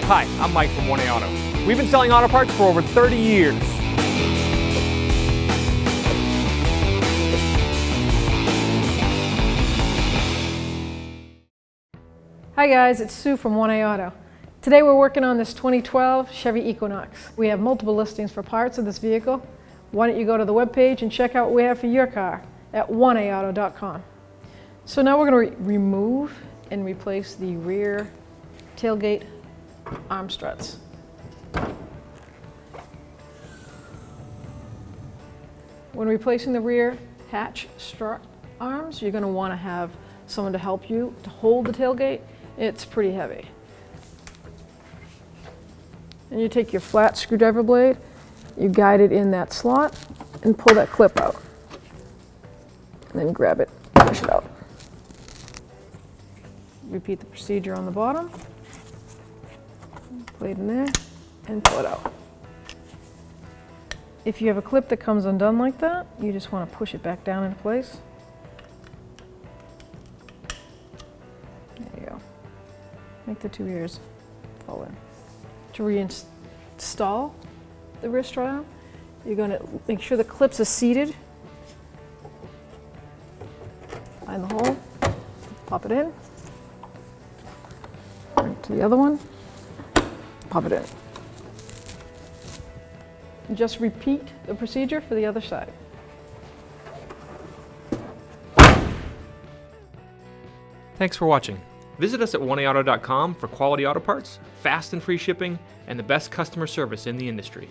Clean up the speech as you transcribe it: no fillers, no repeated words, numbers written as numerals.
Hi, I'm Mike from 1A Auto. We've been selling auto parts for over 30 years. Hi guys, it's Sue from 1A Auto. Today we're working on this 2012 Chevy Equinox. We have multiple listings for parts of this vehicle. Why don't you go to the webpage and check out what we have for your car at 1aauto.com. So now we're going to remove and replace the rear tailgate arm struts. When replacing the rear hatch strut arms, you're going to want to have someone to help you to hold the tailgate. It's pretty heavy. And you take your flat screwdriver blade, you guide it in that slot and pull that clip out. And then grab it, push it out. Repeat the procedure on the bottom. Blade in there and pull it out. If you have a clip that comes undone like that, you just want to push it back down into place. There you go. Make the two ears fall in. To reinstall the rear strut arm, you're going to make sure the clips are seated. Find the hole, pop it in. Bring it to the other one, pop it in. And just repeat the procedure for the other side. Thanks for watching. Visit us at 1aauto.com for quality auto parts, fast and free shipping, and the best customer service in the industry.